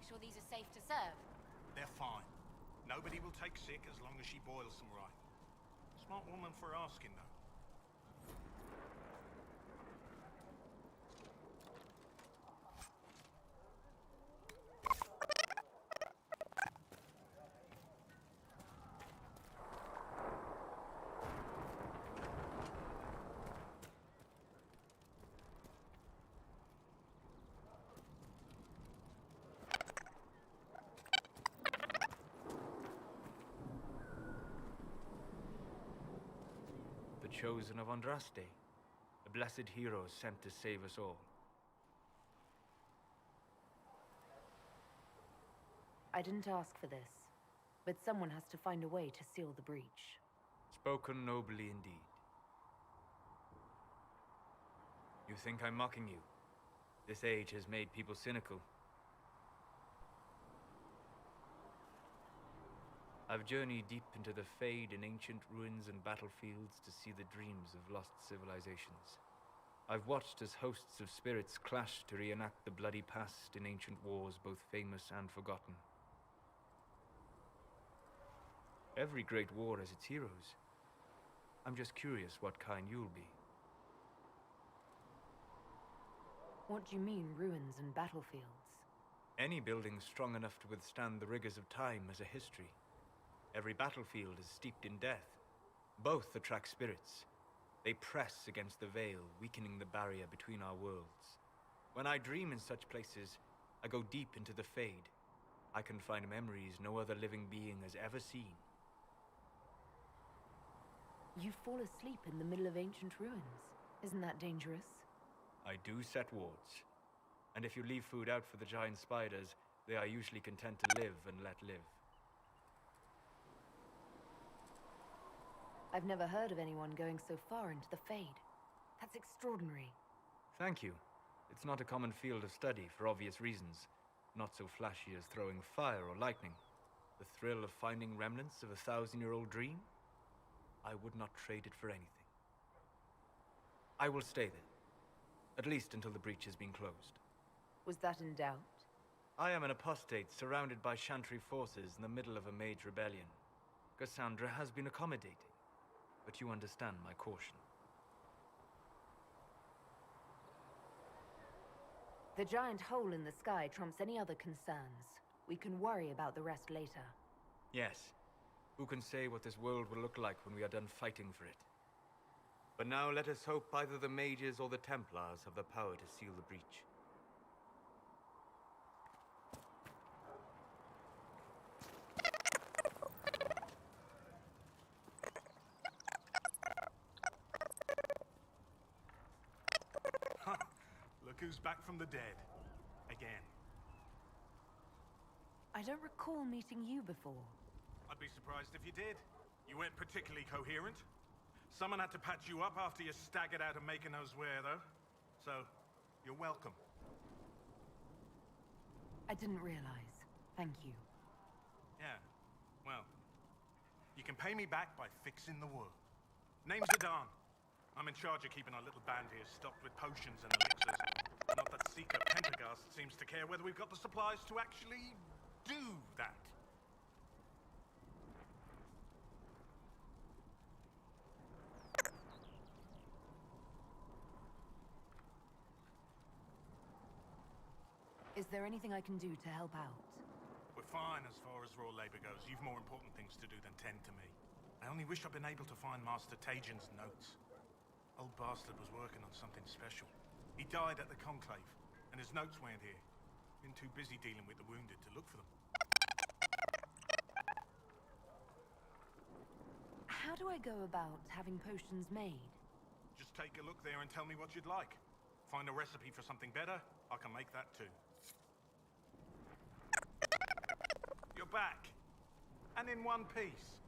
make sure these are safe to serve? They're fine. Nobody will take sick as long as she boils them right. Smart woman for asking, though. Chosen of Andraste, a blessed hero sent to save us all. I didn't ask for this, but someone has to find a way to seal the breach. Spoken nobly indeed. You think I'm mocking you? This age has made people cynical. I've journeyed deep into the Fade in ancient ruins and battlefields to see the dreams of lost civilizations. I've watched as hosts of spirits clash to reenact the bloody past in ancient wars both famous and forgotten. Every great war has its heroes. I'm just curious what kind you'll be. What do you mean, ruins and battlefields? Any building strong enough to withstand the rigors of time has a history. Every battlefield is steeped in death. Both attract spirits. They press against the veil, weakening the barrier between our worlds. When I dream in such places, I go deep into the Fade. I can find memories no other living being has ever seen. You fall asleep in the middle of ancient ruins. Isn't that dangerous? I do set wards. And if you leave food out for the giant spiders, they are usually content to live and let live. I've never heard of anyone going so far into the Fade. That's extraordinary. Thank you. It's not a common field of study for obvious reasons. Not so flashy as throwing fire or lightning. The thrill of finding remnants of a 1,000-year-old dream? I would not trade it for anything. I will stay there. At least until the breach has been closed. Was that in doubt? I am an apostate surrounded by Chantry forces in the middle of a mage rebellion. Cassandra has been accommodating. But you understand my caution. The giant hole in the sky trumps any other concerns. We can worry about the rest later. Yes. Who can say what this world will look like when we are done fighting for it? But now let us hope either the mages or the Templars have the power to seal the breach. Look who's back from the dead. Again. I don't recall meeting you before. I'd be surprised if you did. You weren't particularly coherent. Someone had to patch you up after you staggered out of making those wear, though. So, you're welcome. I didn't realize. Thank you. Yeah, well, you can pay me back by fixing the world. Name's Adan. I'm in charge of keeping our little band here stocked with potions and elixirs. Not that Seeker Pentagast seems to care whether we've got the supplies to actually do that. Is there anything I can do to help out? We're fine as far as raw labor goes. You've more important things to do than tend to me. I only wish I'd been able to find Master Tajin's notes. Old bastard was working on something special. He died at the Conclave, and his notes weren't here. Been too busy dealing with the wounded to look for them. How do I go about having potions made? Just take a look there and tell me what you'd like. Find a recipe for something better, I can make that too. You're back. And in one piece.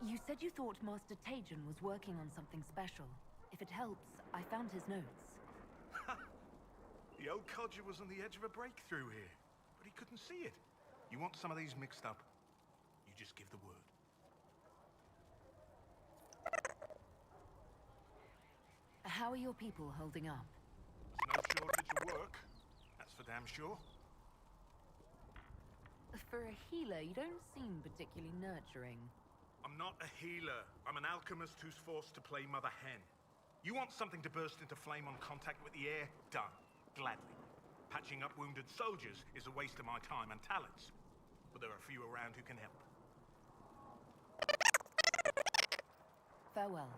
You said you thought Master Tajin was working on something special. If it helps, I found his notes. The old codger was on the edge of a breakthrough here, but he couldn't see it. You want some of these mixed up? You just give the word. How are your people holding up? There's no shortage of work. That That's for damn sure. For a healer, you don't seem particularly nurturing. I'm not a healer. I'm an alchemist who's forced to play Mother Hen. You want something to burst into flame on contact with the air? Done. Gladly. Patching up wounded soldiers is a waste of my time and talents. But there are few around who can help. Farewell.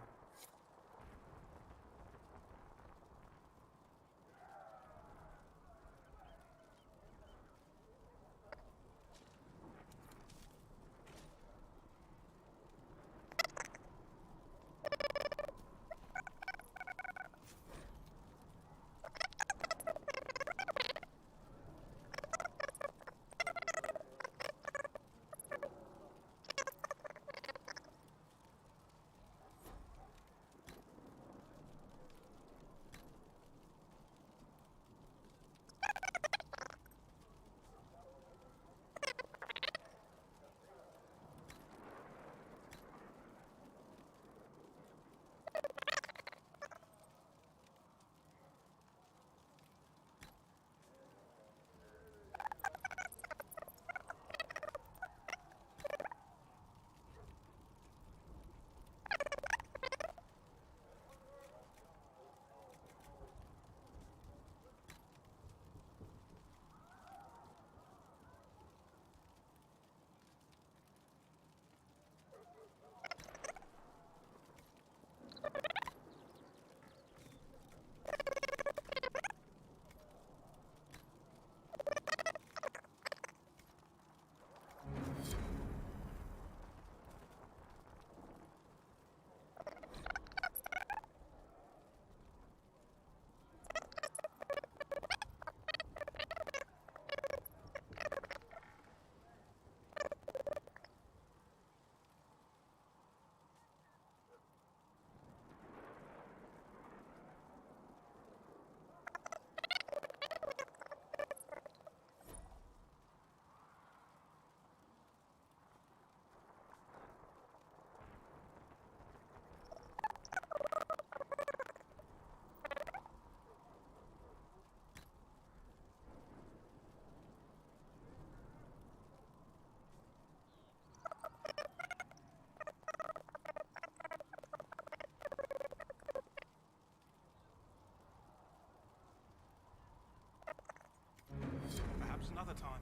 Perhaps another time.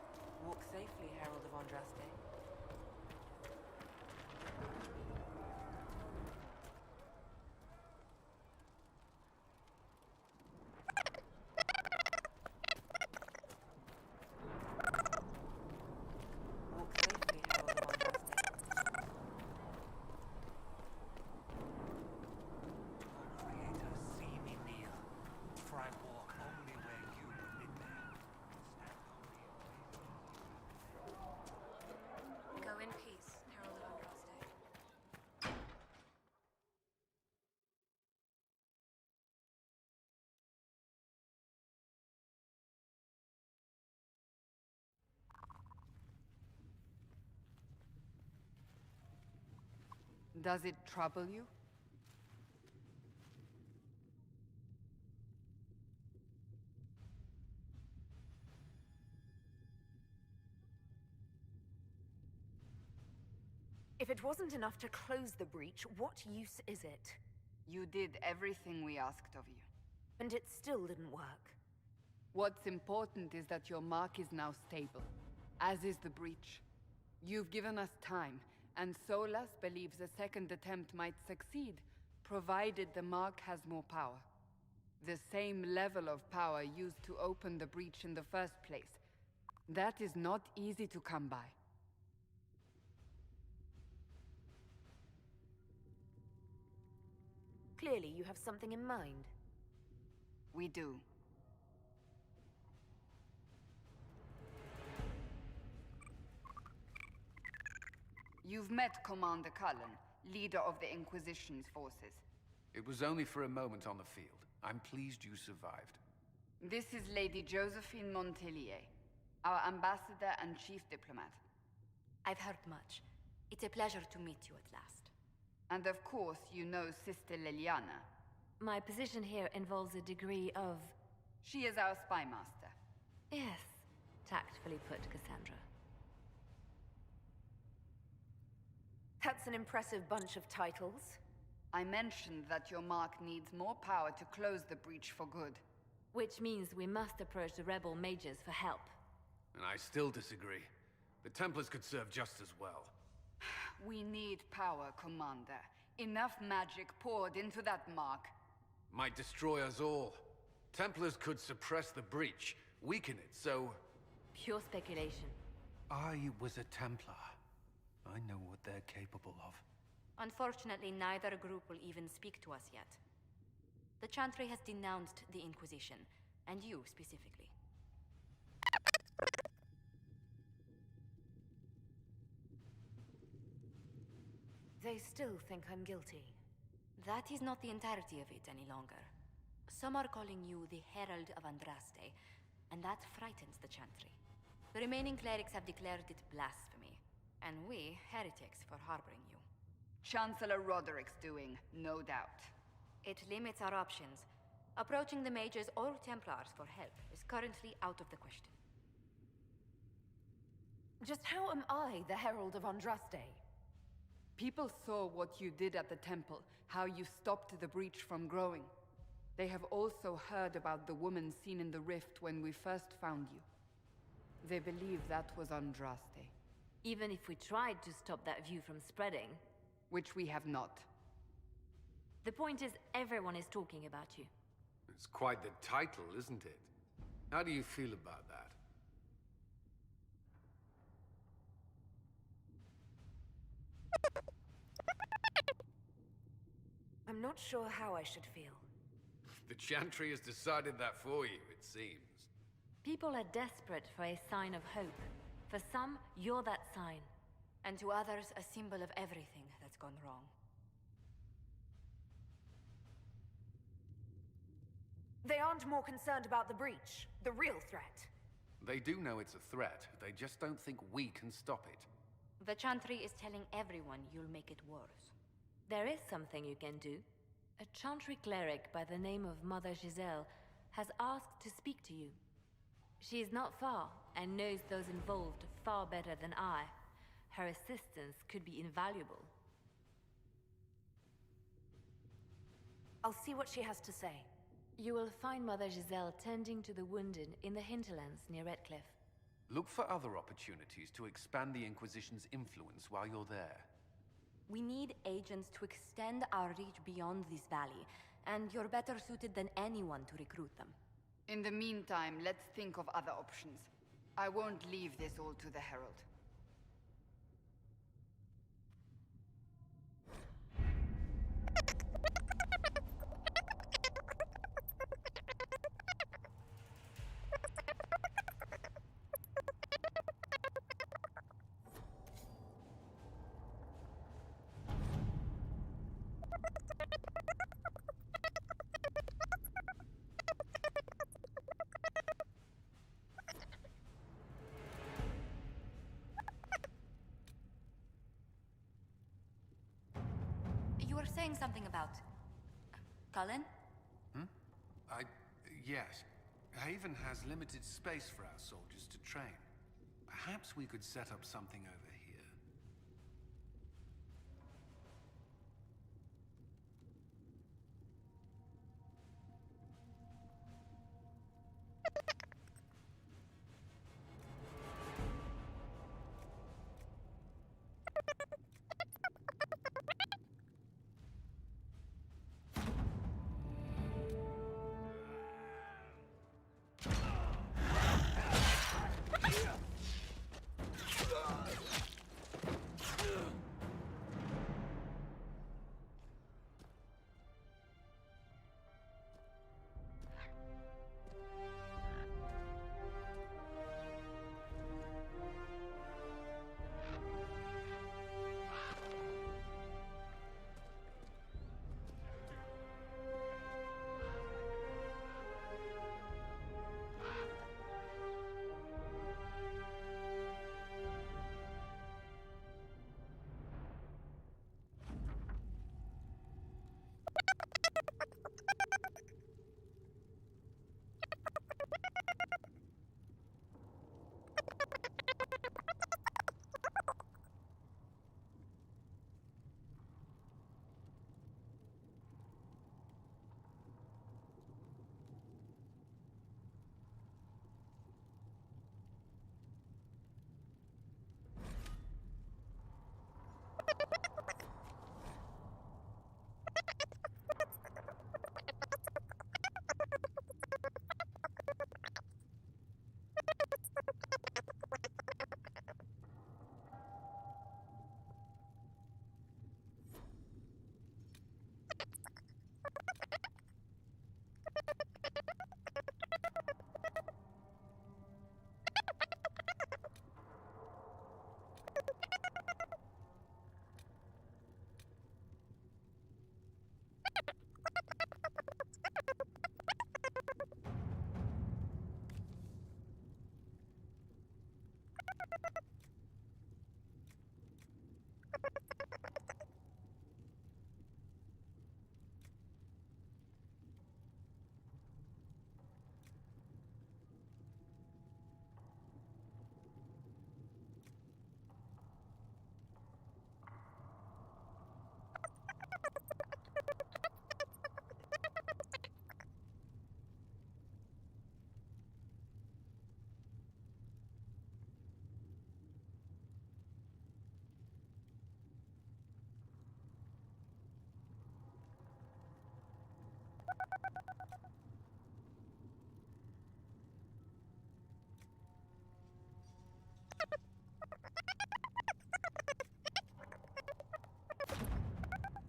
Safely, Herald of Andraste. Walk safely, Herald of Andraste. Does it trouble you? If it wasn't enough to close the breach, what use is it? You did everything we asked of you. And it still didn't work. What's important is that your mark is now stable, as is the breach. You've given us time, and Solas believes a second attempt might succeed, provided the mark has more power. The same level of power used to open the breach in the first place. That is not easy to come by. Clearly, you have something in mind. We do. You've met Commander Cullen, leader of the Inquisition's forces. It was only for a moment on the field. I'm pleased you survived. This is Lady Josephine Montelier, our ambassador and chief diplomat. I've heard much. It's a pleasure to meet you at last. And of course, you know Sister Liliana. My position here involves a degree of... She is our spy master. Yes, tactfully put, Cassandra. That's an impressive bunch of titles. I mentioned that your mark needs more power to close the breach for good. Which means we must approach the rebel mages for help. And I still disagree. The Templars could serve just as well. We need power, Commander. Enough magic poured into that mark. Might destroy us all. Templars could suppress the breach, weaken it, so... Pure speculation. I was a Templar. I know what they're capable of. Unfortunately, neither group will even speak to us yet. The Chantry has denounced the Inquisition, and you specifically. They still think I'm guilty. That is not the entirety of it any longer. Some are calling you the Herald of Andraste, and that frightens the Chantry. The remaining clerics have declared it blasphemy, and we, heretics, for harboring you. Chancellor Roderick's doing, no doubt. It limits our options. Approaching the mages or Templars for help is currently out of the question. Just how am I the Herald of Andraste? People saw what you did at the temple, how you stopped the breach from growing. They have also heard about the woman seen in the rift when we first found you. They believe that was Andraste. Even if we tried to stop that view from spreading... Which we have not. The point is, everyone is talking about you. It's quite the title, isn't it? How do you feel about that? I'm not sure how I should feel. The Chantry has decided that for you, it seems. People are desperate for a sign of hope. For some, you're that sign. And to others, a symbol of everything that's gone wrong. They aren't more concerned about the breach, the real threat. They do know it's a threat. They just don't think we can stop it. The Chantry is telling everyone you'll make it worse. There is something you can do. A Chantry cleric by the name of Mother Giselle has asked to speak to you. She is not far, and knows those involved far better than I. Her assistance could be invaluable. I'll see what she has to say. You will find Mother Giselle tending to the wounded in the hinterlands near Redcliffe. Look for other opportunities to expand the Inquisition's influence while you're there. We need agents to extend our reach beyond this valley, and you're better suited than anyone to recruit them. In the meantime, let's think of other options. I won't leave this all to the Herald. saying something about... Cullen? Yes. Haven has limited space for our soldiers to train. Perhaps we could set up something over here.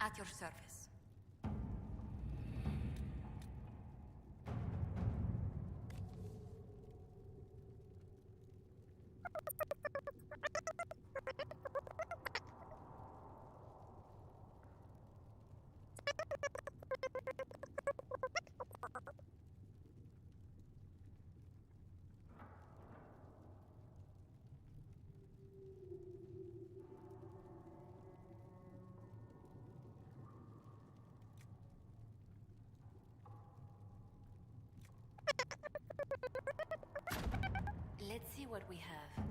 At your service. Let's see what we have.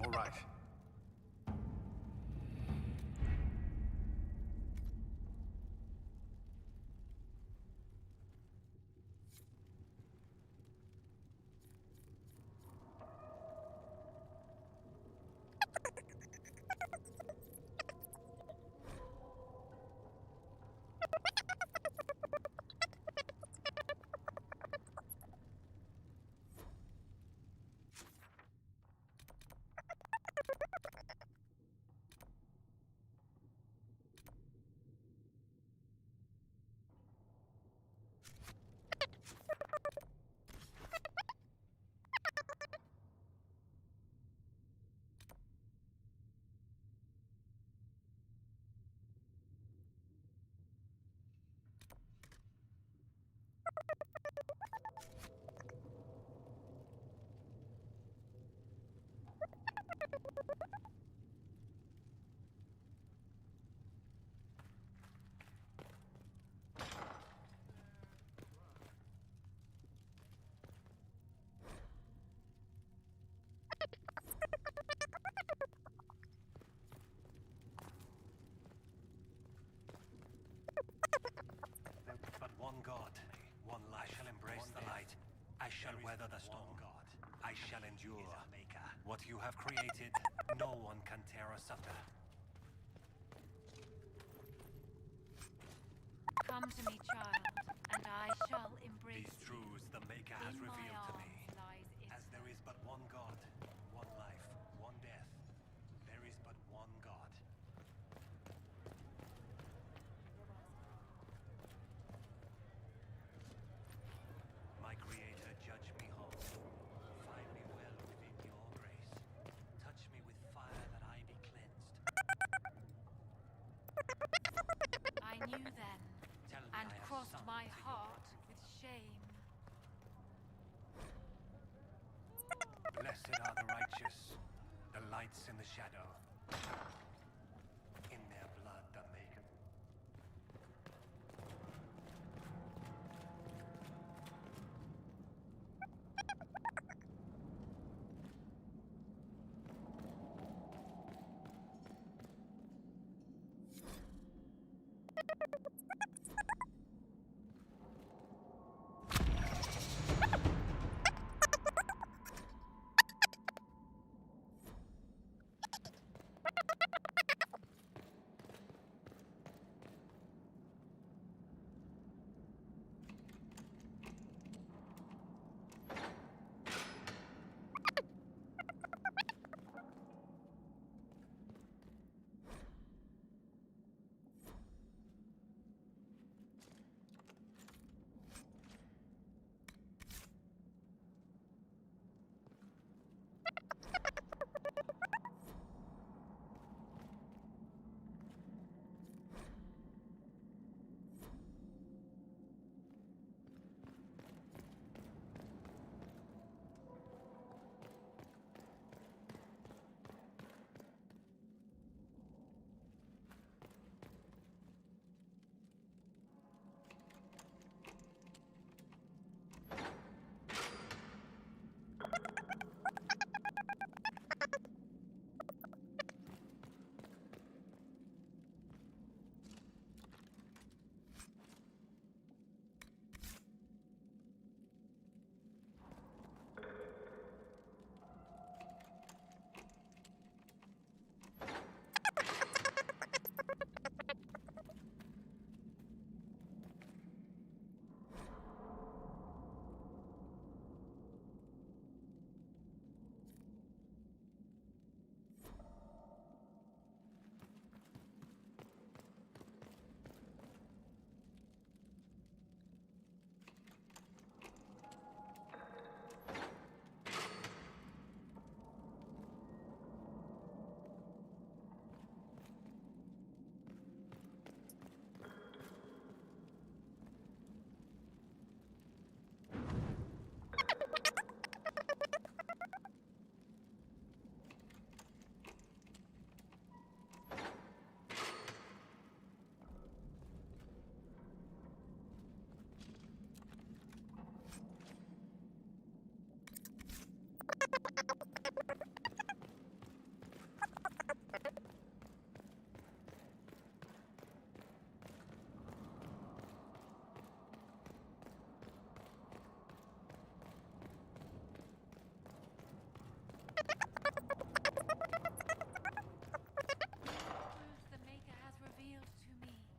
All right. weather the storm. God, I shall endure. What you have created, no one can tear asunder. Come to me, child, and I shall embrace These truths the Maker has In my revealed to me. arms lies As there is but one God, one life, one death, there is but one God. My Creator, judge me whole. Find me well within your grace. Touch me with fire that I be cleansed. I knew then, Tell me and I have crossed sunk my to your heart bosom. with shame. Blessed are the righteous, the lights in the shadow. In their blood the Maker.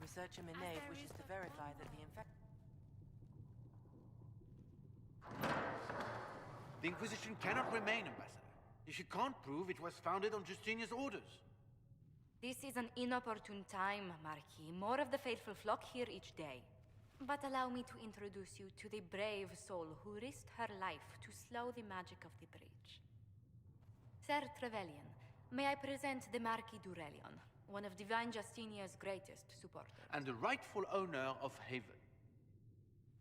Researcher Minave wishes to verify that the The Inquisition cannot remain, Ambassador, if you can't prove it was founded on Justinia's orders. This is an inopportune time, Marquis. More of the faithful flock here each day. But allow me to introduce you to the brave soul who risked her life to slow the magic of the breach. Sir Trevelyan, may I present the Marquis d'Aurelion, one of Divine Justinia's greatest supporters. And the rightful owner of Haven.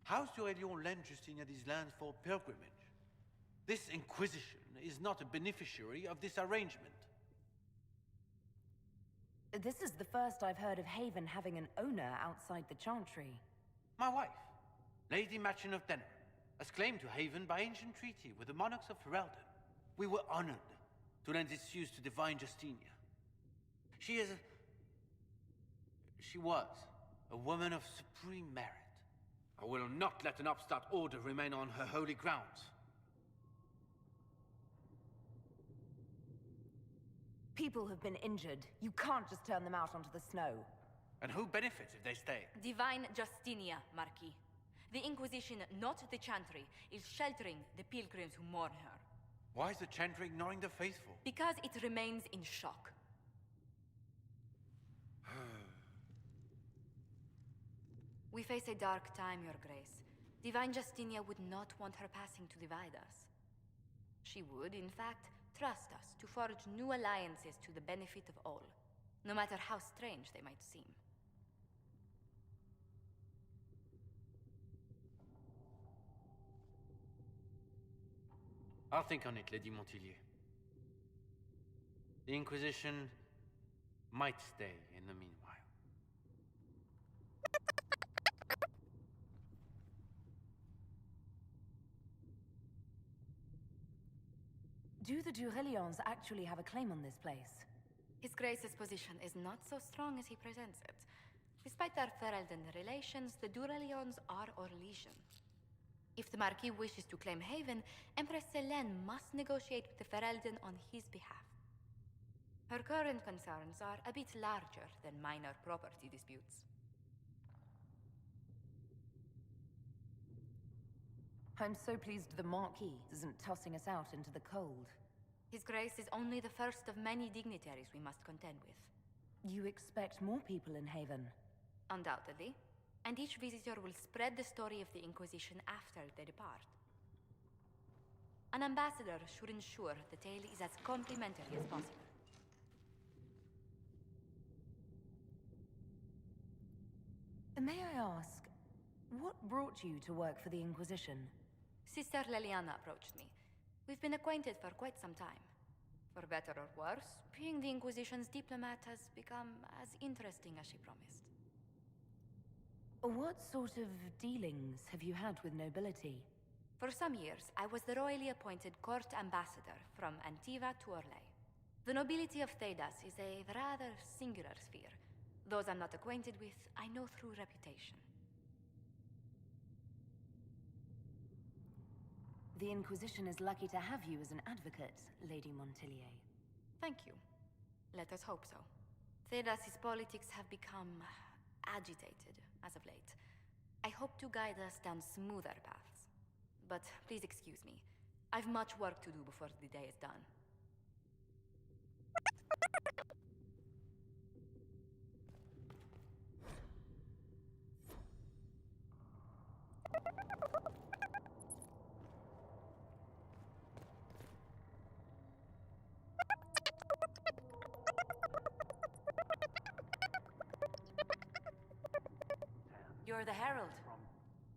House d'Aurelion lent Justinia these lands for pilgrimage. This Inquisition is not a beneficiary of this arrangement. This is the first I've heard of Haven having an owner outside the Chantry. My wife, Lady Machin of Denham, has claimed to Haven by ancient treaty with the monarchs of Ferelden. We were honored to lend its use to Divine Justinia. She was a woman of supreme merit. I will not let an upstart order remain on her holy grounds. People have been injured. You can't just turn them out onto the snow. And who benefits if they stay? Divine Justinia, Marquis. The Inquisition, not the Chantry, is sheltering the pilgrims who mourn her. Why is the Chantry ignoring the faithful? Because it remains in shock. We face a dark time, Your Grace. Divine Justinia would not want her passing to divide us. She would, in fact, trust us to forge new alliances to the benefit of all, no matter how strange they might seem. I'll think on it, Lady Montillier. The Inquisition might stay in the meanwhile. Do the Durelions actually have a claim on this place? His Grace's position is not so strong as he presents it. Despite our Ferelden relations, the Durelions are our legion. If the Marquis wishes to claim Haven, Empress Selene must negotiate with the Ferelden on his behalf. Her current concerns are a bit larger than minor property disputes. I'm so pleased the Marquis isn't tossing us out into the cold. His Grace is only the first of many dignitaries we must contend with. You expect more people in Haven? Undoubtedly. And each visitor will spread the story of the Inquisition after they depart. An ambassador should ensure the tale is as complimentary as possible. May I ask, what brought you to work for the Inquisition? Sister Leliana approached me. We've been acquainted for quite some time. For better or worse, being the Inquisition's diplomat has become as interesting as she promised. What sort of dealings have you had with nobility? For some years, I was the royally appointed court ambassador from Antiva to Orlais. The nobility of Thedas is a rather singular sphere. Those I'm not acquainted with, I know through reputation. The Inquisition is lucky to have you as an advocate, Lady Montillier. Thank you. Let us hope so. Thedas's politics have become agitated as of late. I hope to guide us down smoother paths. But please excuse me. I've much work to do before the day is done. You're the Herald.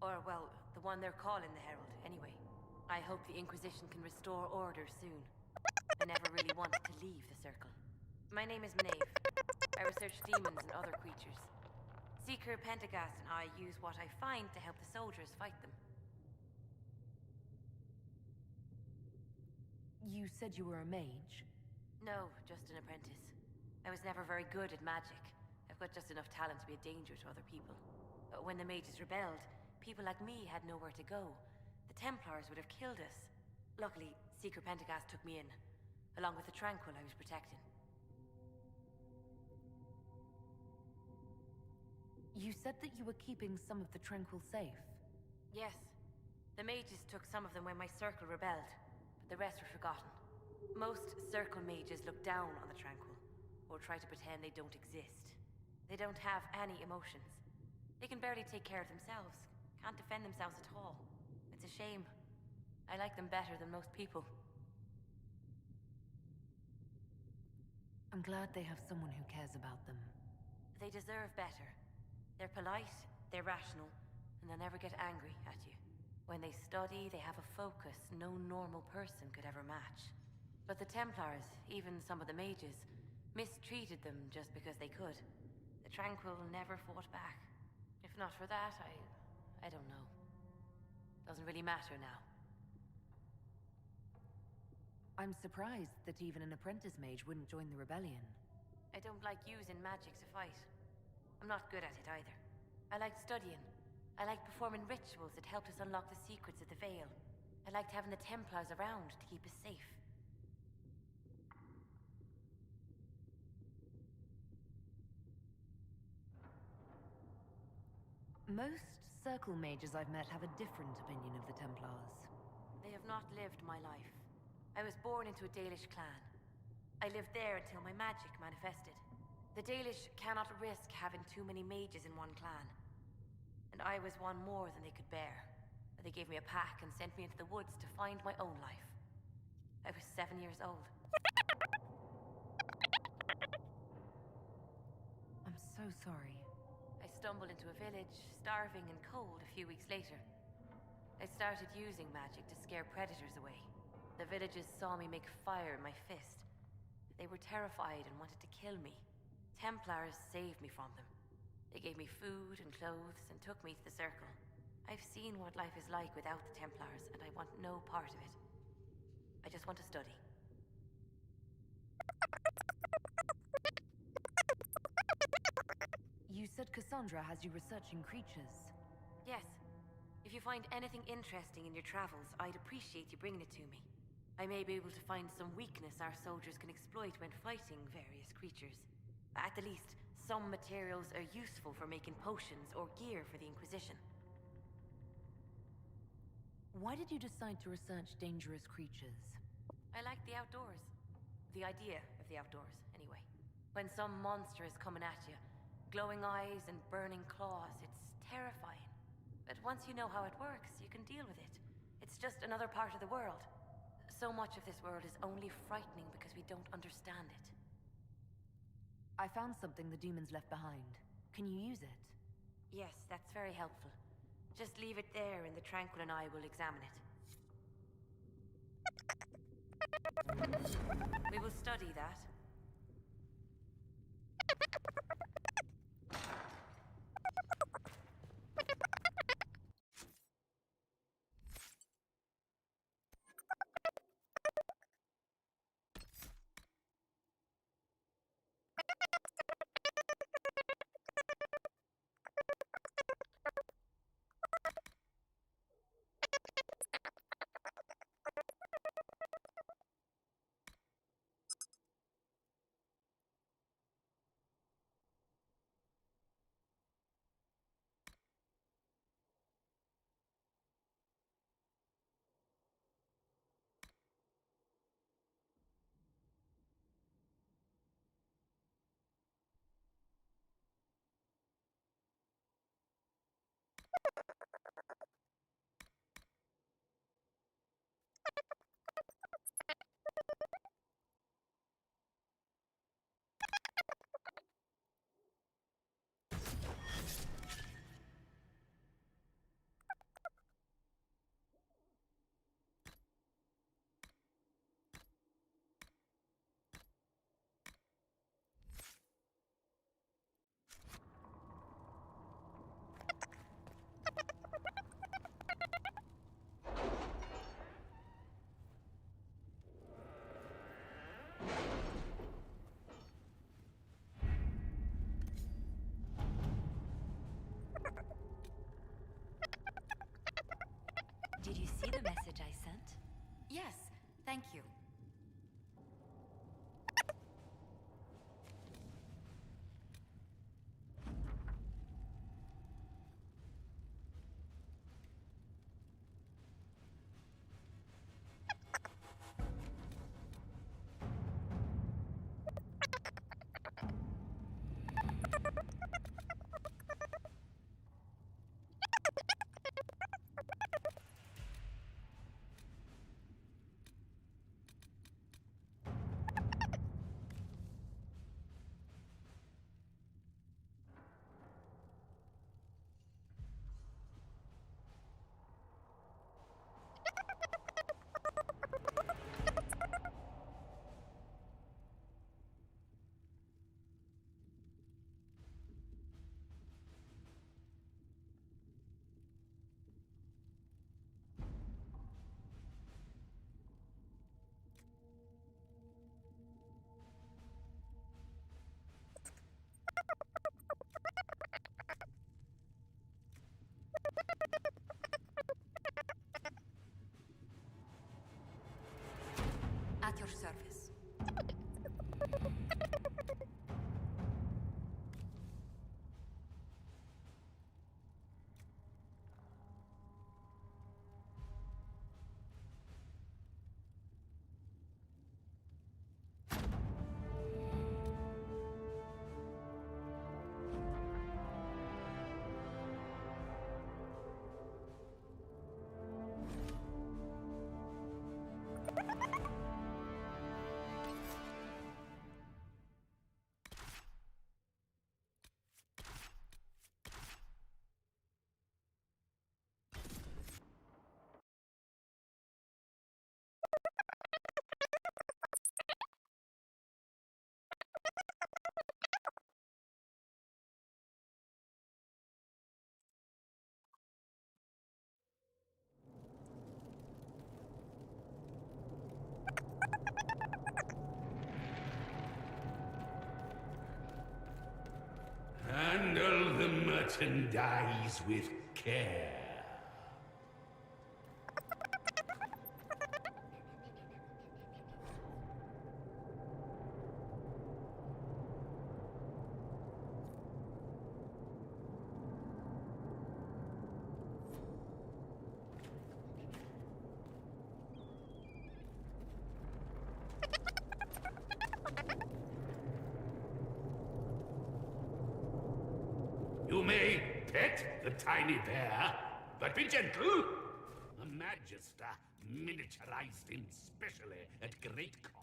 Or, well, the one they're calling the Herald, anyway. I hope the Inquisition can restore order soon. I never really wanted to leave the Circle. My name is Maeve. I research demons and other creatures. Seeker Pentagast and I use what I find to help the soldiers fight them. You said you were a mage? No, just an apprentice. I was never very good at magic. I've got just enough talent to be a danger to other people. But when the mages rebelled, people like me had nowhere to go. The Templars would have killed us. Luckily, Seeker Pentagast took me in, along with the Tranquil I was protecting. You said that you were keeping some of the Tranquil safe? Yes. The mages took some of them when my Circle rebelled, but the rest were forgotten. Most Circle mages look down on the Tranquil, or try to pretend they don't exist. They don't have any emotions. They can barely take care of themselves. Can't defend themselves at all. It's a shame. I like them better than most people. I'm glad they have someone who cares about them. They deserve better. They're polite, they're rational, and they'll never get angry at you. When they study, they have a focus no normal person could ever match. But the Templars, even some of the mages, mistreated them just because they could. The Tranquil never fought back. If not for that, I don't know. Doesn't really matter now. I'm surprised that even an apprentice mage wouldn't join the rebellion. I don't like using magic to fight. I'm not good at it either. I like studying. I like performing rituals that helped us unlock the secrets of the Veil. I liked having the Templars around to keep us safe. Most Circle mages I've met have a different opinion of the Templars. They have not lived my life. I was born into a Dalish clan. I lived there until my magic manifested. The Dalish cannot risk having too many mages in one clan. And I was one more than they could bear. They gave me a pack and sent me into the woods to find my own life. I was 7 years old. I'm so sorry. I stumbled into a village, starving and cold a few weeks later. I started using magic to scare predators away. The villagers saw me make fire in my fist. They were terrified and wanted to kill me. Templars saved me from them. They gave me food and clothes and took me to the Circle. I've seen what life is like without the Templars, and I want no part of it. I just want to study. You said Cassandra has you researching creatures. Yes. If you find anything interesting in your travels, I'd appreciate you bringing it to me. I may be able to find some weakness our soldiers can exploit when fighting various creatures. At the least, some materials are useful for making potions or gear for the Inquisition. Why did you decide to research dangerous creatures? I like the outdoors. The idea of the outdoors, anyway. When some monster is coming at you, glowing eyes and burning claws, it's terrifying. But once you know how it works, you can deal with it. It's just another part of the world. So much of this world is only frightening because we don't understand it. I found something the demons left behind. Can you use it? Yes, that's very helpful. Just leave it there and the Tranquil and I will examine it. We will study that. Did you see the message I sent? Yes, thank you. Handle the merchandise with care. You may pet the tiny bear, but be gentle. A Magister miniaturized him specially at great cost.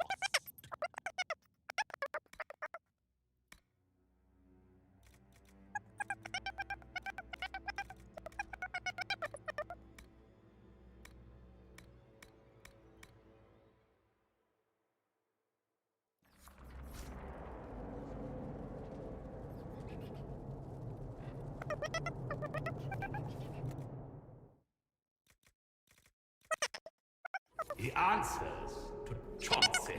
He answers to Chauncey.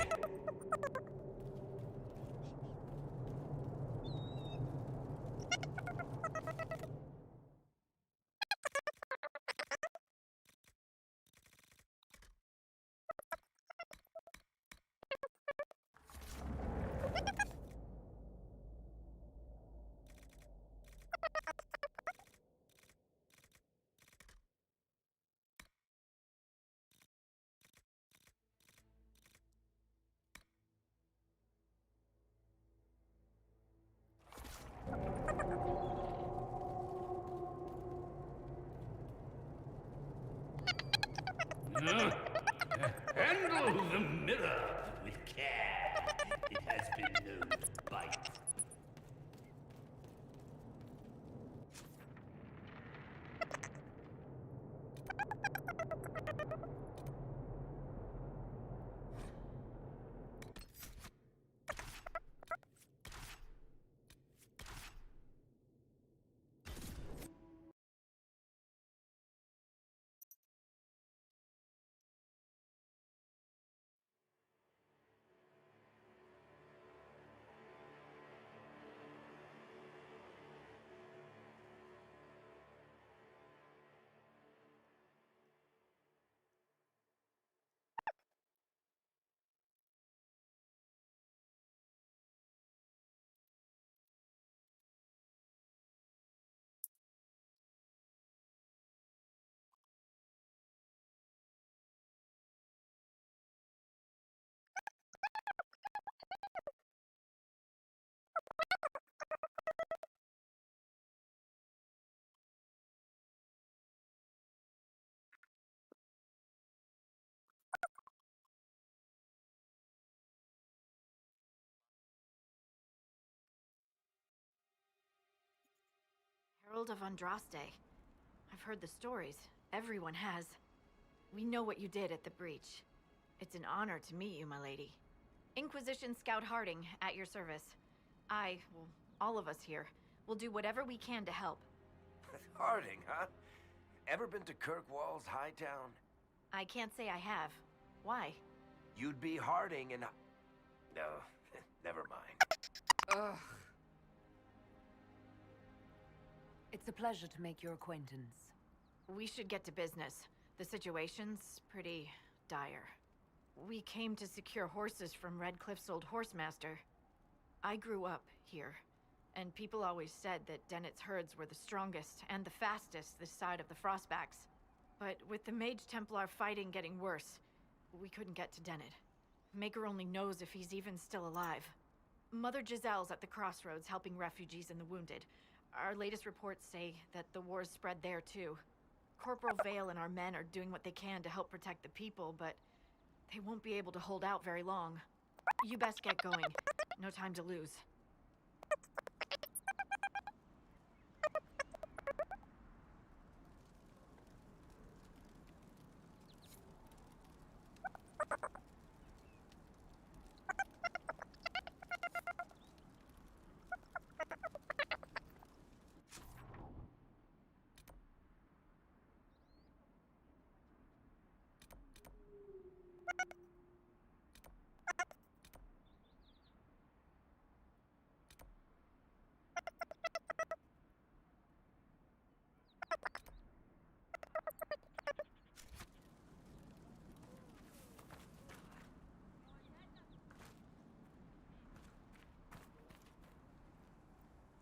Handle the mirror with care. It has been known to bite. Herald of Andraste. I've heard the stories. Everyone has. We know what you did at the breach. It's an honor to meet you, my lady. Inquisition Scout Harding, at your service. Well, all of us here, will do whatever we can to help. Harding, huh? Ever been to Kirkwall's Hightown? I can't say I have. Why? You'd be Harding and... No, never mind. Ugh. It's a pleasure to make your acquaintance. We should get to business. The situation's pretty dire. We came to secure horses from Redcliffe's old horsemaster. I grew up here, and people always said that Dennett's herds were the strongest and the fastest this side of the Frostbacks. But with the Mage Templar fighting getting worse, we couldn't get to Dennett. Maker only knows if he's even still alive. Mother Giselle's at the crossroads helping refugees and the wounded. Our latest reports say that the war's spread there too. Corporal Vale and our men are doing what they can to help protect the people, but they won't be able to hold out very long. You best get going. No time to lose.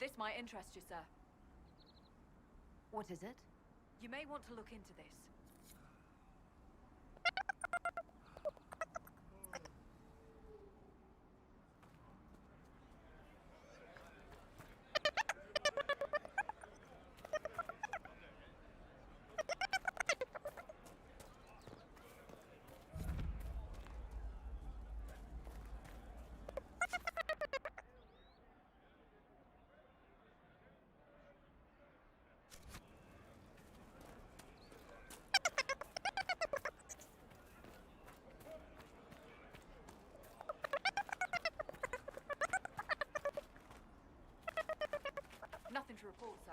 This might interest you, sir. What is it? You may want to look into this. Nothing to report, sir.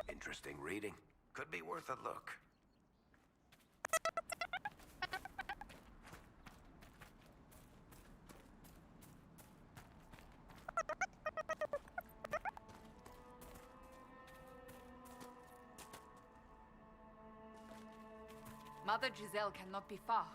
Interesting reading. Could be worth a look. Mother Giselle cannot be far.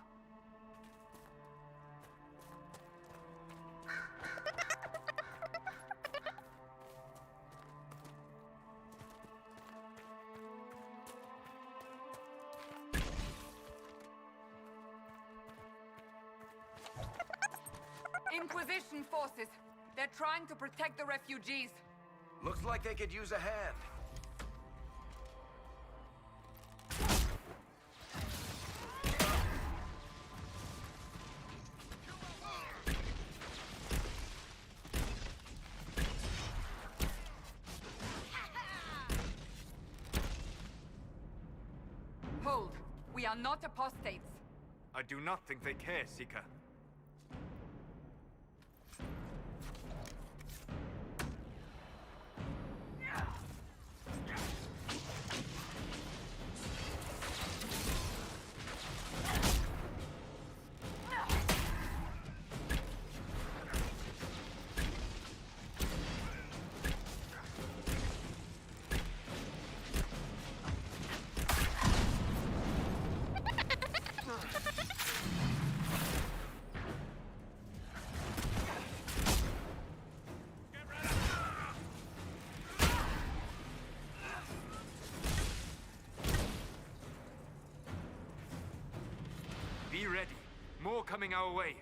Inquisition forces. They're trying to protect the refugees. Looks like they could use a hand. Hold. We are not apostates. I do not think they care, Seeker. Be ready. More coming our way.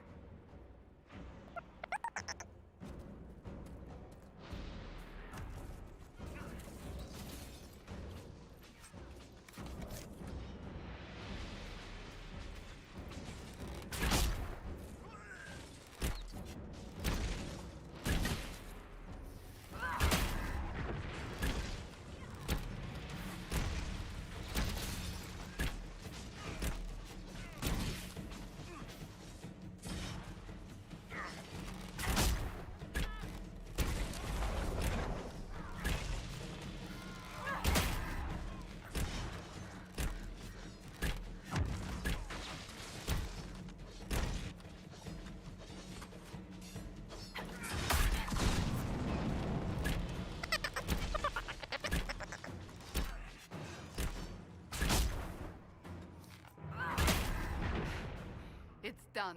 done.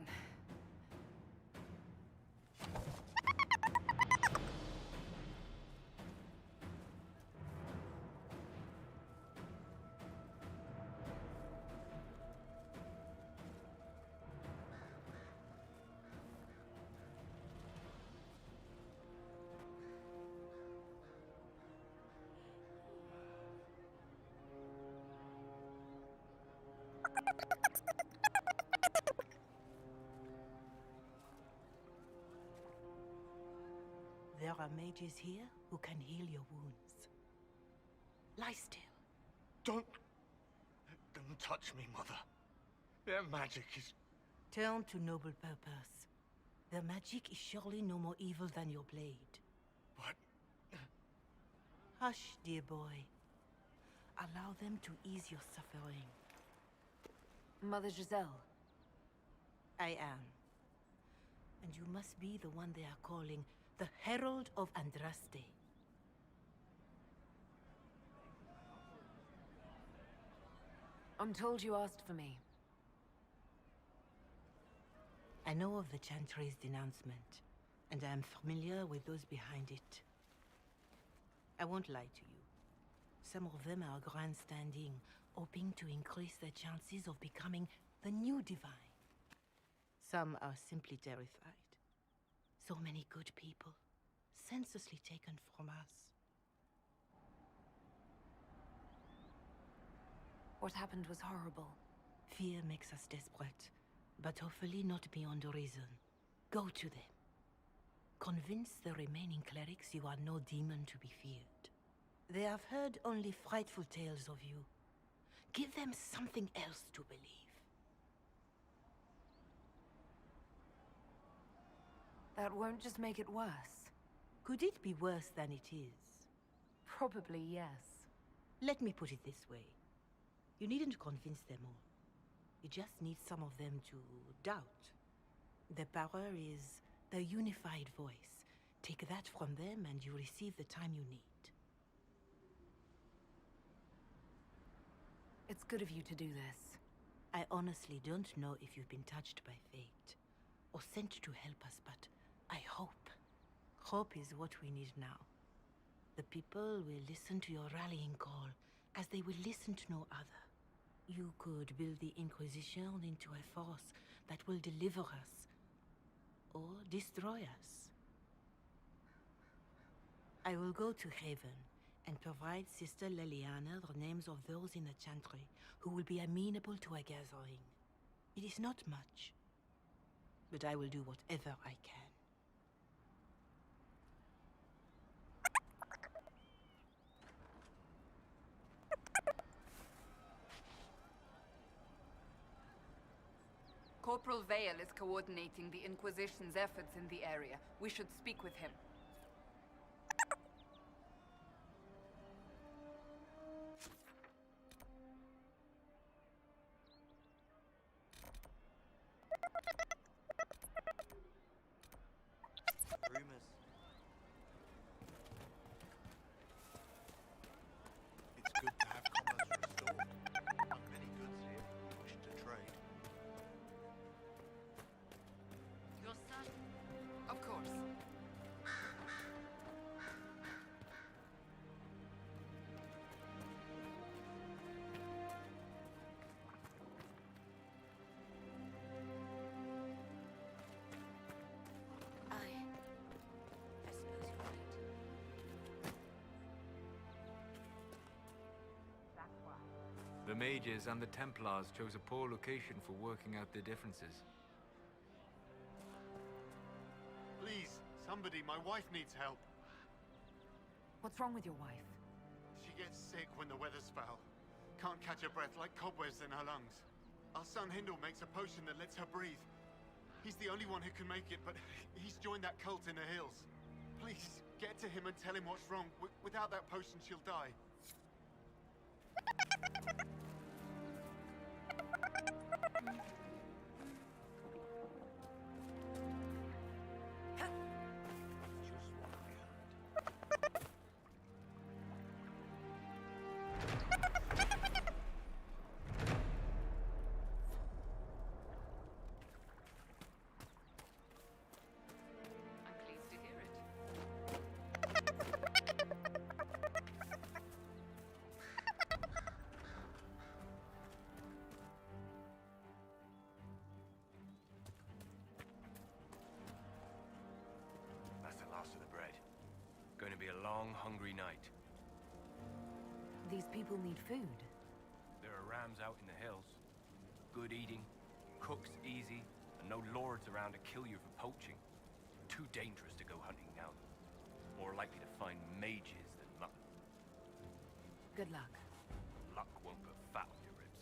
There are mages here who can heal your wounds. Lie still. Don't touch me, Mother. Their magic is... Turn to noble purpose. Their magic is surely no more evil than your blade. But... Hush, dear boy. Allow them to ease your suffering. Mother Giselle. I am. And you must be the one they are calling the Herald of Andraste. I'm told you asked for me. I know of the Chantry's denouncement, and I am familiar with those behind it. I won't lie to you. Some of them are grandstanding, hoping to increase their chances of becoming the new divine. Some are simply terrified. So many good people, senselessly taken from us. What happened was horrible. Fear makes us desperate, but hopefully not beyond reason. Go to them. Convince the remaining clerics you are no demon to be feared. They have heard only frightful tales of you. Give them something else to believe. That won't just make it worse. Could it be worse than it is? Probably yes. Let me put it this way. You needn't convince them all. You just need some of them to doubt. Their power is their unified voice. Take that from them and you receive the time you need. It's good of you to do this. I honestly don't know if you've been touched by fate, or sent to help us, but I hope. Hope is what we need now. The people will listen to your rallying call, as they will listen to no other. You could build the Inquisition into a force that will deliver us, or destroy us. I will go to Haven, and provide Sister Leliana the names of those in the Chantry who will be amenable to a gathering. It is not much, but I will do whatever I can. Corporal Vale is coordinating the Inquisition's efforts in the area. We should speak with him. It's good to have commerce restored. Among many goods here, we wish to trade. Your son? Of course. I suppose you're right. The mages and the Templars chose a poor location for working out their differences. Please, somebody, my wife needs help. What's wrong with your wife? She gets sick when the weather's foul. Can't catch her breath, like cobwebs in her lungs. Our son Hindle makes a potion that lets her breathe. He's the only one who can make it, but he's joined that cult in the hills. Please, get to him and tell him what's wrong. Without that potion, she'll die. hungry night. These people need food. There are rams out in the hills. Good eating, cooks easy, and no lords around to kill you for poaching. Too dangerous to go hunting now. More likely to find mages than mutton. Good luck. Luck won't put fat on your ribs.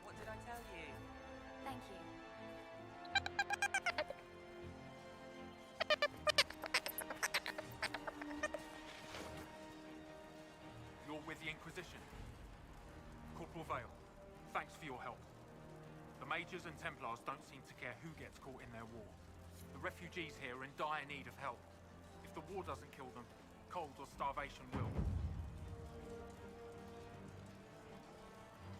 What did I tell you? Thank you. You're with the Inquisition. Corporal Vale, thanks for your help. The Mages and Templars don't seem to care who gets caught in their war. The refugees here are in dire need of help. If the war doesn't kill them, cold or starvation will.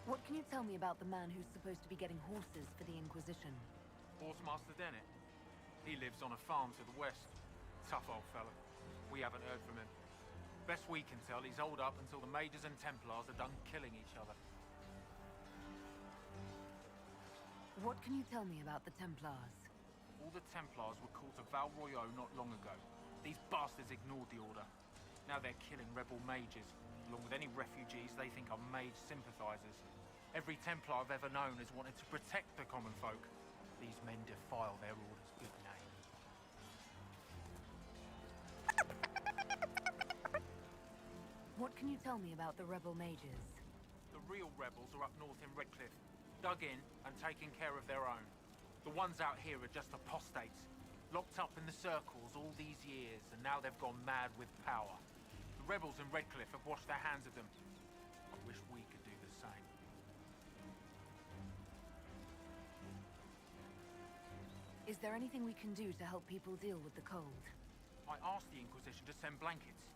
What can you tell me about the man who's supposed to be getting horses for the Inquisition? Horsemaster Dennett. He lives on a farm to the west. Tough old fella. We haven't heard from him. Best we can tell, he's holed up until the Mages and Templars are done killing each other. What can you tell me about the Templars? All the Templars were called to Val Royeaux not long ago. These bastards ignored the order. Now they're killing rebel mages, along with any refugees they think are mage sympathizers. Every Templar I've ever known has wanted to protect the common folk. These men defile their order's good name. What can you tell me about the rebel mages? The real rebels are up north in Redcliffe, dug in and taking care of their own. The ones out here are just apostates, locked up in the circles all these years, and now they've gone mad with power. The rebels in Redcliffe have washed their hands of them. I wish we could do the same. Is there anything we can do to help people deal with the cold? I asked the Inquisition to send blankets.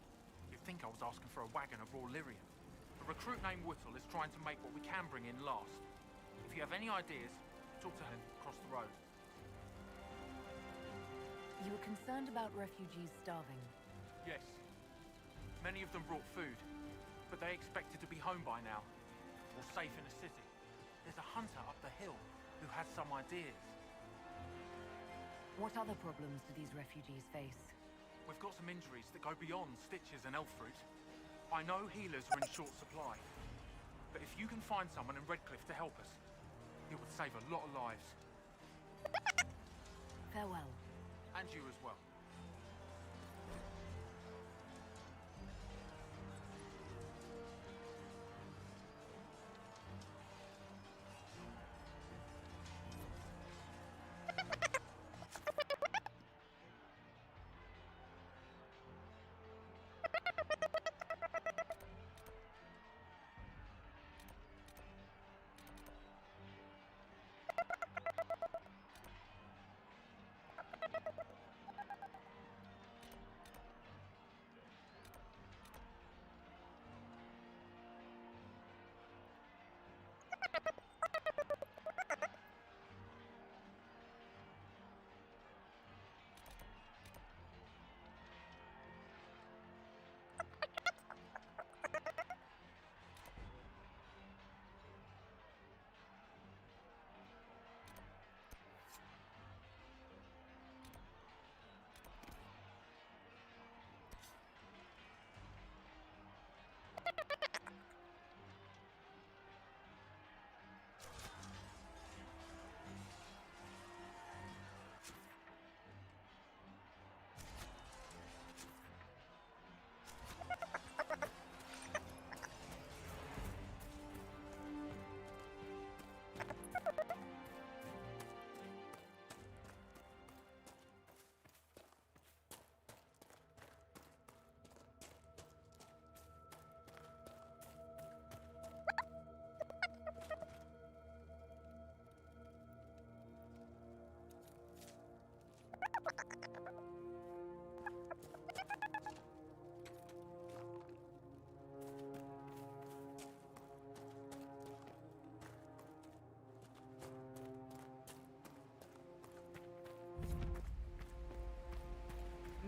You'd think I was asking for a wagon of raw lyrium. A recruit named Whittle is trying to make what we can bring in last. If you have any ideas, talk to him across the road. You were concerned about refugees starving. Yes. Many of them brought food, but they expected to be home by now, or safe in a city. There's a hunter up the hill who has some ideas. What other problems do these refugees face? We've got some injuries that go beyond stitches and elf fruit. I know healers are in short supply, but if you can find someone in Redcliffe to help us, it would save a lot of lives. Farewell. And you as well.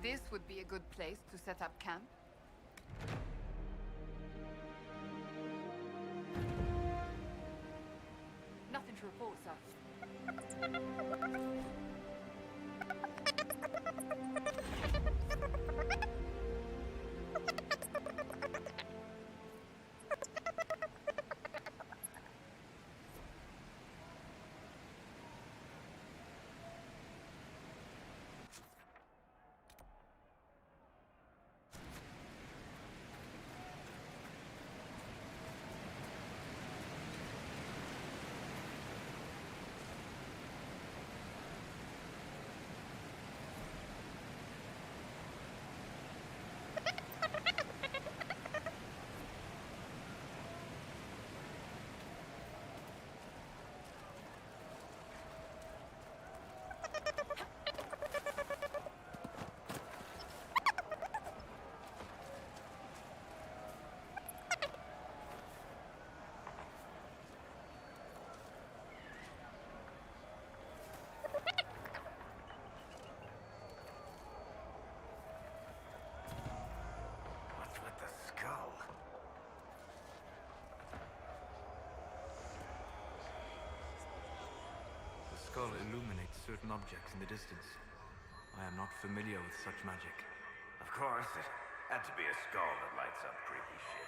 This would be a good place to set up camp. Nothing to report, sir. What's with the skull? The skull illuminates certain objects in the distance. I am not familiar with such magic. Of course, it had to be a skull that lights up creepy shit.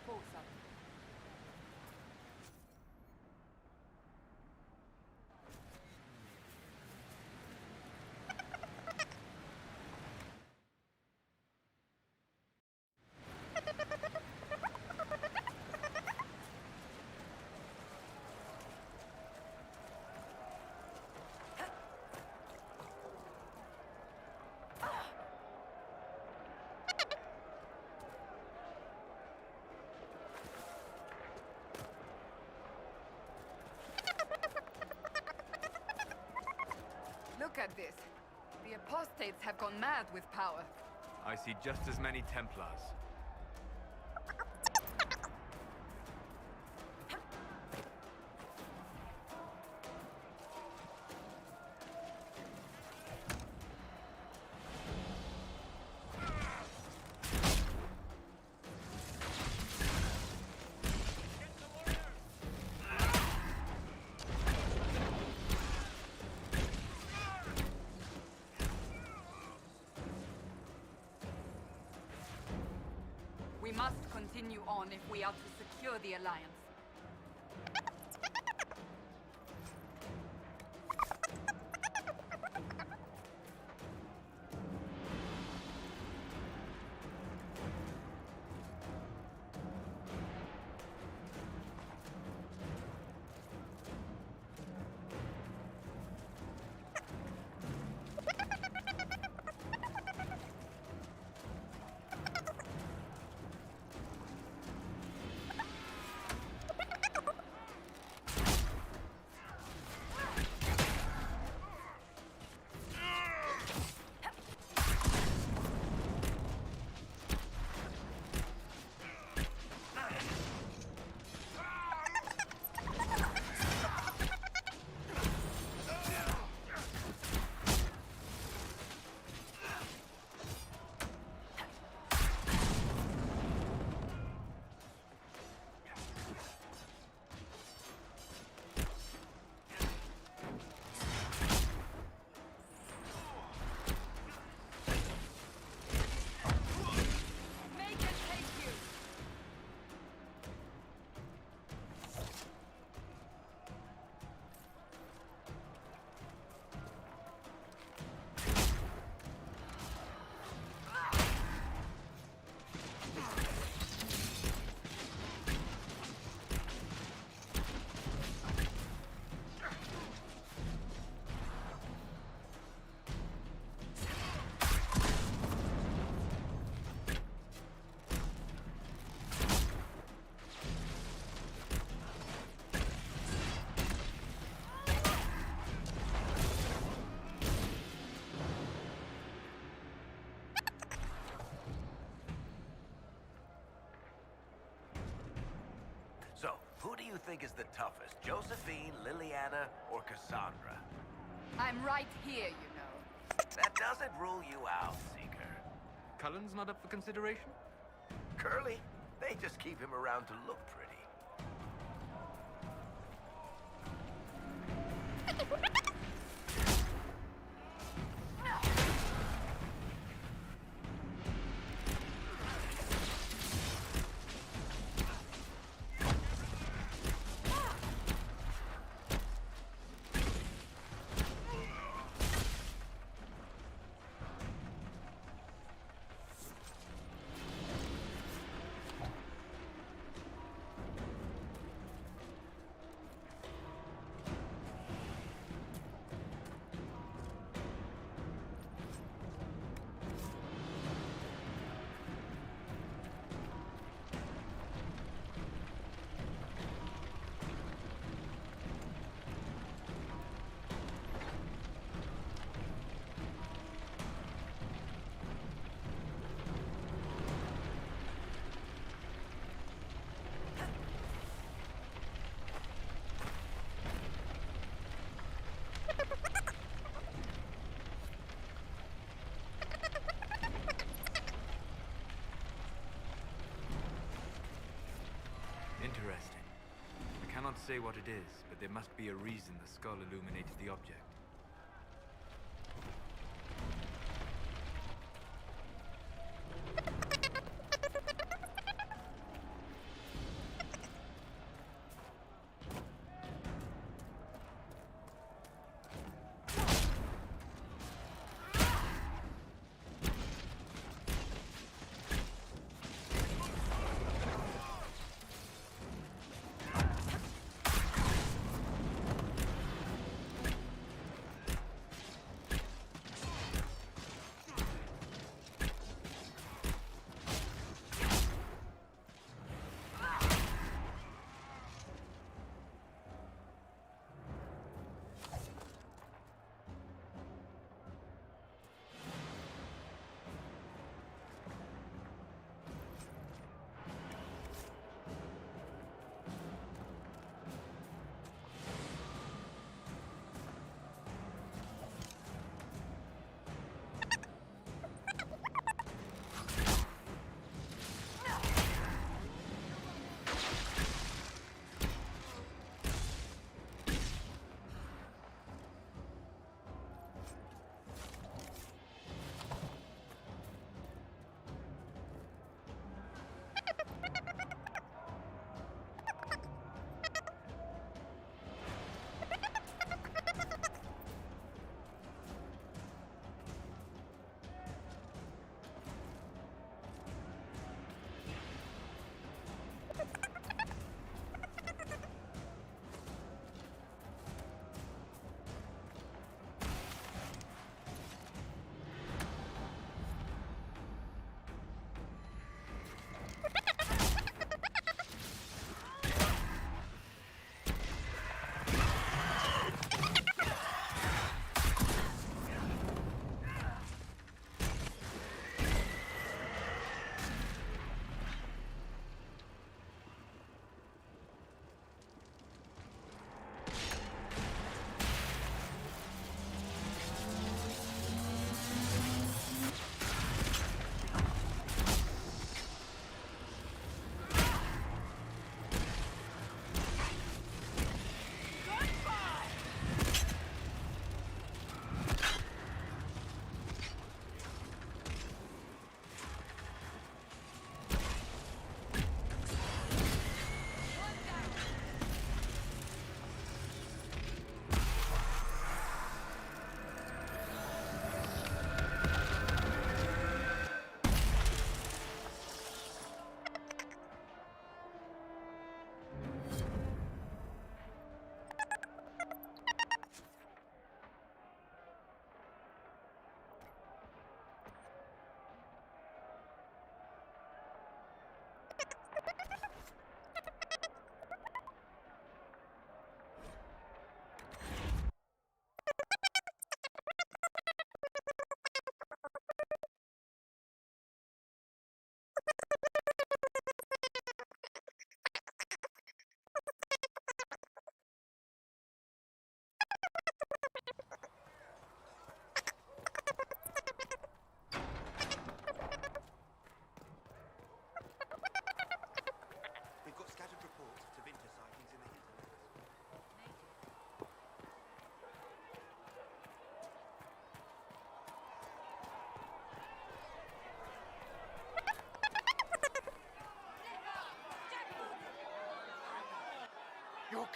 report, sir. Look at this. The apostates have gone mad with power. I see just as many Templars. We must continue on if we are to secure the Alliance. So, who do you think is the toughest? Josephine, Liliana, or Cassandra? I'm right here, you know. That doesn't rule you out, Seeker. Cullen's not up for consideration? Curly? They just keep him around to look pretty. Interesting. I cannot say what it is, but there must be a reason the skull illuminated the object.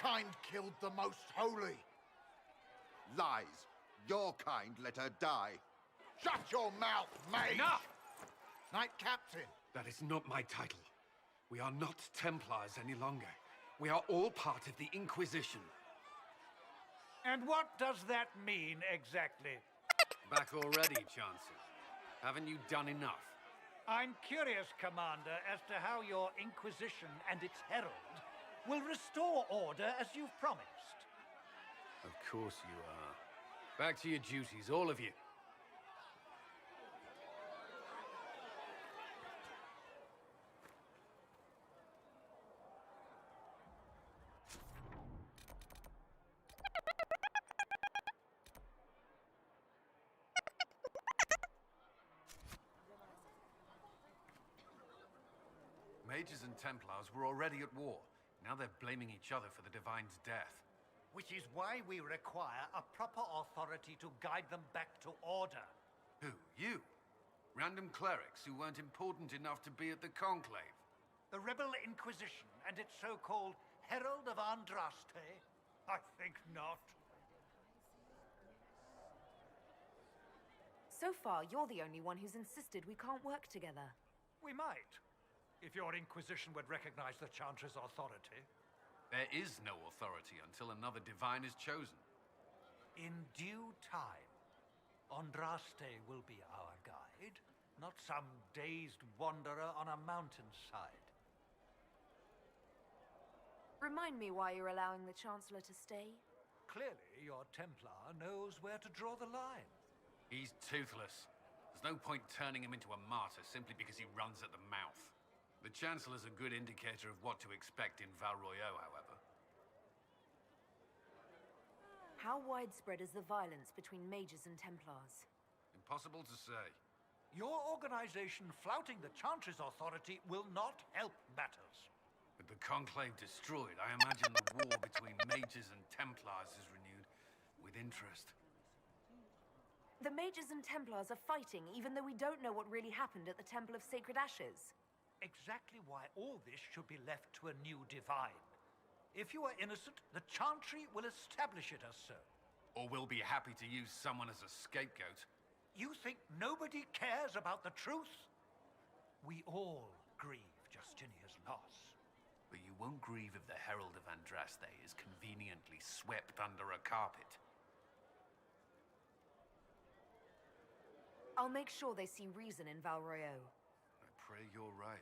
kind killed the Most Holy. Lies. Your kind let her die. Shut your mouth, mage! Enough! Knight Captain. That is not my title. We are not Templars any longer. We are all part of the Inquisition. And what does that mean, exactly? Back already, Chancellor. Haven't you done enough? I'm curious, Commander, as to how your Inquisition and its herald will restore order as you've promised. Of course you are. Back to your duties, all of you. Mages and Templars were already at war. Now they're blaming each other for the Divine's death. Which is why we require a proper authority to guide them back to order. Who? You? Random clerics who weren't important enough to be at the Conclave? The Rebel Inquisition and its so-called Herald of Andraste? I think not. So far, you're the only one who's insisted we can't work together. We might, if your Inquisition would recognize the Chantry's authority. There is no authority until another Divine is chosen. In due time, Andraste will be our guide, not some dazed wanderer on a mountainside. Remind me why you're allowing the Chancellor to stay? Clearly, your Templar knows where to draw the line. He's toothless. There's no point turning him into a martyr simply because he runs at the mouth. The Chancellor's a good indicator of what to expect in Val Royeaux, however. How widespread is the violence between mages and Templars? Impossible to say. Your organization flouting the Chantry's authority will not help matters. With the Conclave destroyed, I imagine the war between mages and Templars is renewed with interest. The mages and Templars are fighting, even though we don't know what really happened at the Temple of Sacred Ashes. Exactly why all this should be left to a new Divine. If you are innocent, the Chantry will establish it as so. Or we'll be happy to use someone as a scapegoat. You think nobody cares about the truth? We all grieve Justinia's loss. But you won't grieve if the Herald of Andraste is conveniently swept under a carpet. I'll make sure they see reason in Val Royeaux. I pray you're right.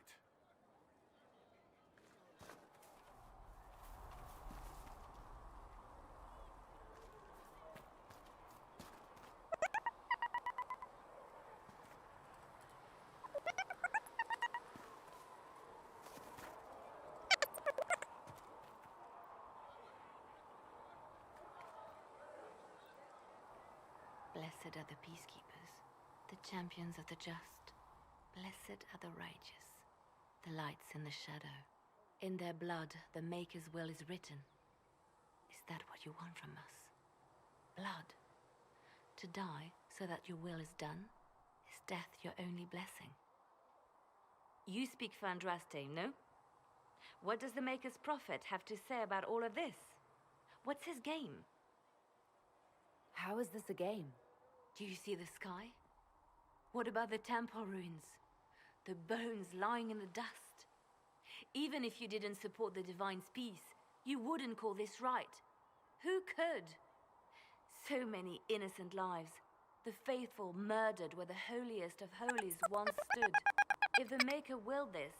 Blessed are the peacekeepers, the champions of the just. Blessed are the righteous, the lights in the shadow. In their blood, the Maker's will is written. Is that what you want from us? Blood. To die so that your will is done? Is death your only blessing? You speak for Andraste, no? What does the Maker's prophet have to say about all of this? What's his game? How is this a game? Do you see the sky? What about the temple ruins? The bones lying in the dust? Even if you didn't support the Divine's peace, you wouldn't call this right. Who could? So many innocent lives. The faithful murdered where the holiest of holies once stood. If the Maker willed this,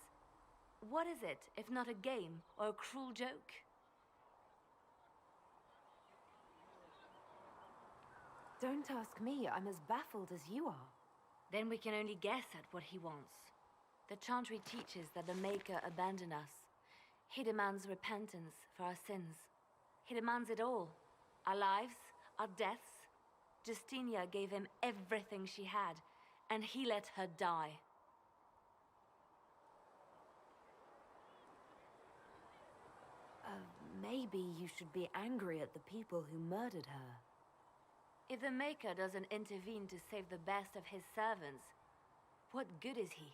what is it if not a game or a cruel joke? Don't ask me. I'm as baffled as you are. Then we can only guess at what he wants. The Chantry teaches that the Maker abandoned us. He demands repentance for our sins. He demands it all. Our lives, our deaths. Justinia gave him everything she had, and he let her die. Maybe you should be angry at the people who murdered her. If the Maker doesn't intervene to save the best of his servants, what good is he?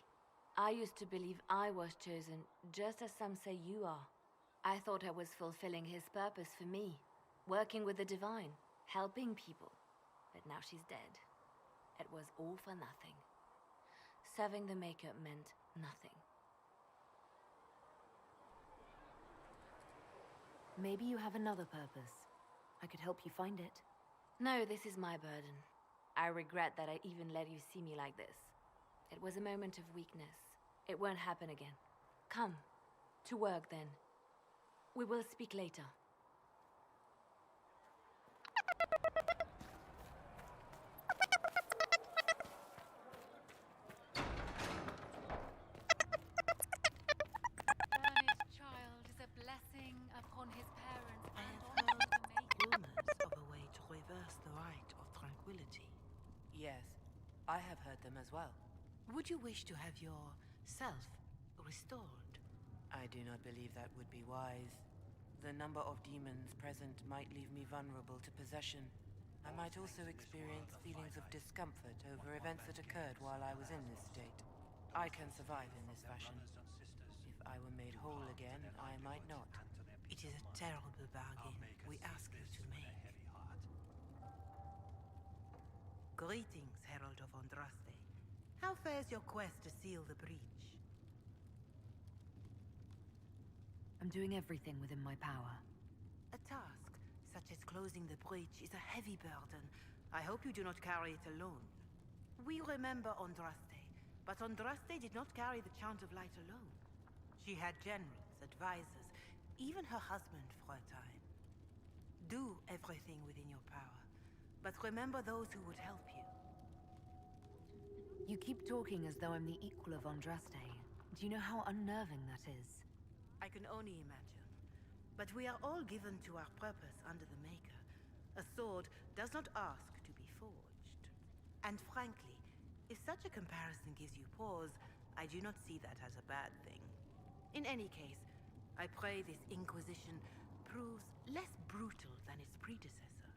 I used to believe I was chosen, just as some say you are. I thought I was fulfilling his purpose for me, working with the divine, helping people. But now she's dead. It was all for nothing. Serving the Maker meant nothing. Maybe you have another purpose. I could help you find it. No, this is my burden. I regret that I even let you see me like this. It was a moment of weakness. It won't happen again. Come, to work then. We will speak later. Banished child is a blessing upon his parents I and have on heard rumors of a way to reverse the rite of tranquility. Yes, I have heard them as well. Would you wish to have your self restored? I do not believe that would be wise. The number of demons present might leave me vulnerable to possession. I might also experience feelings of discomfort over events that occurred while I was in this state. I can survive in this fashion. If I were made whole again, I might not. It is a terrible bargain we ask you to make. Greetings, Herald of Andraste. How fares your quest to seal the breach? I'm doing everything within my power. A task such as closing the breach is a heavy burden. I hope you do not carry it alone. We remember Andraste, but Andraste did not carry the Chant of Light alone. She had generals, advisors, even her husband for a time. Do everything within your power, but remember those who would help you. You keep talking as though I'm the equal of Andraste. Do you know how unnerving that is? I can only imagine. But we are all given to our purpose under the Maker. A sword does not ask to be forged. And frankly, if such a comparison gives you pause, I do not see that as a bad thing. In any case, I pray this Inquisition proves less brutal than its predecessor.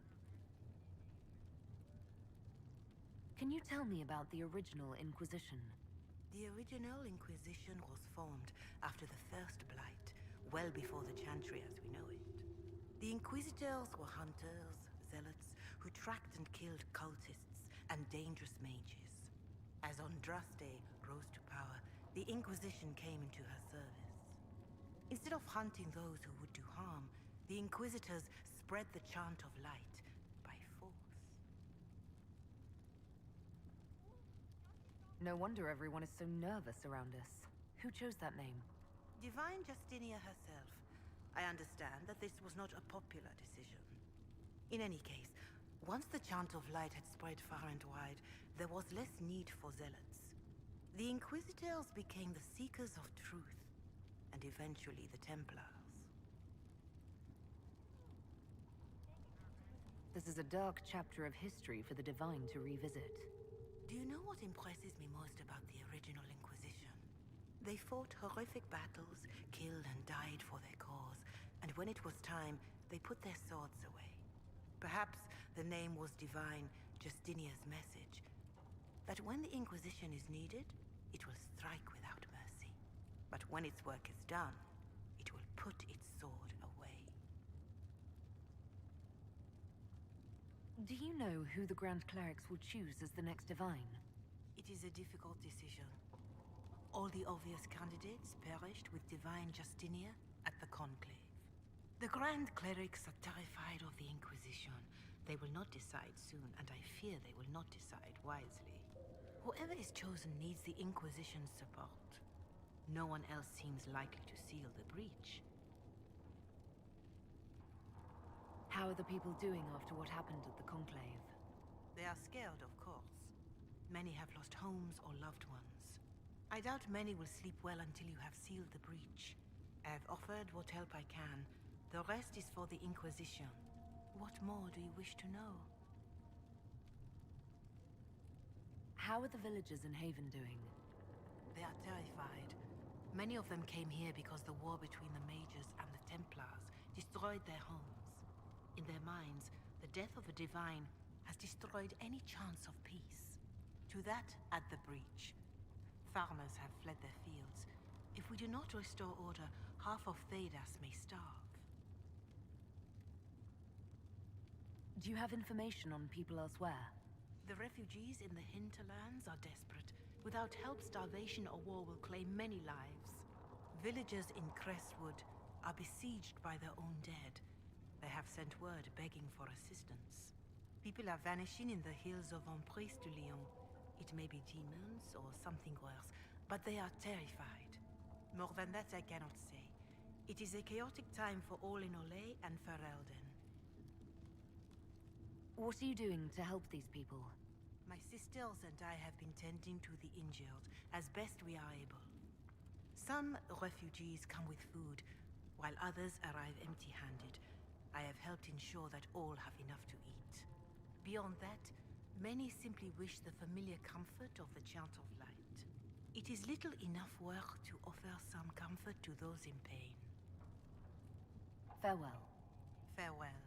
Can you tell me about the original Inquisition? The original Inquisition was formed after the First Blight, well before the Chantry as we know it. The Inquisitors were hunters, zealots, who tracked and killed cultists and dangerous mages. As Andraste rose to power, the Inquisition came into her service. Instead of hunting those who would do harm, the Inquisitors spread the Chant of Light by force. No wonder everyone is so nervous around us. Who chose that name? Divine Justinia herself. I understand that this was not a popular decision. In any case, once the Chant of Light had spread far and wide, there was less need for zealots. The Inquisitors became the seekers of truth, and eventually the Templars. This is a dark chapter of history for the Divine to revisit. Do you know what impresses me most about the original Inquisition? They fought horrific battles, killed and died for their cause, and when it was time, they put their swords away. Perhaps the name was Divine Justinia's message, that when the Inquisition is needed, it will strike without mercy. But when its work is done, it will put its sword away. Do you know who the Grand Clerics will choose as the next Divine? It is a difficult decision. All the obvious candidates perished with Divine Justinia at the Conclave. The Grand Clerics are terrified of the Inquisition. They will not decide soon, and I fear they will not decide wisely. Whoever is chosen needs the Inquisition's support. No one else seems likely to seal the breach. How are the people doing after what happened at the Conclave? They are scared, of course. Many have lost homes or loved ones. I doubt many will sleep well until you have sealed the breach. I have offered what help I can. The rest is for the Inquisition. What more do you wish to know? How are the villagers in Haven doing? They are terrified. Many of them came here because the war between the Mages and the Templars destroyed their homes. In their minds, the death of a Divine has destroyed any chance of peace. To that, add the breach. Farmers have fled their fields. If we do not restore order, half of Thedas may starve. Do you have information on people elsewhere? The refugees in the hinterlands are desperate. Without help, starvation or war will claim many lives. Villagers in Crestwood are besieged by their own dead. They have sent word begging for assistance. People are vanishing in the hills of Emprise de Lyon. It may be demons or something worse, but they are terrified. More than that I cannot say. It is a chaotic time for all in Olay and Ferelden. What are you doing to help these people? My sisters and I have been tending to the injured as best we are able. Some refugees come with food, while others arrive empty-handed. I have helped ensure that all have enough to eat. Beyond that, many simply wish the familiar comfort of the Chant of Light. It is little enough work to offer some comfort to those in pain. Farewell. Farewell.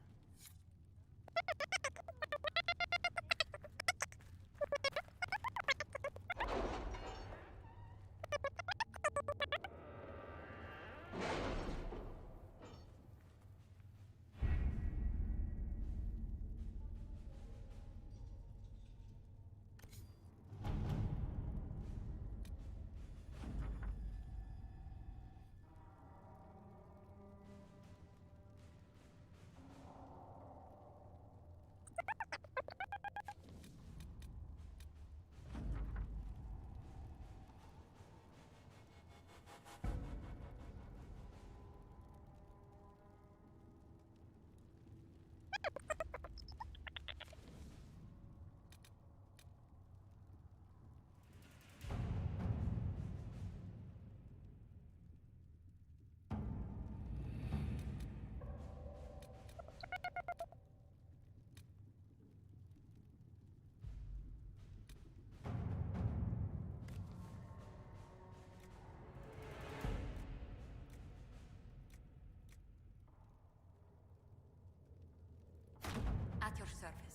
At your service.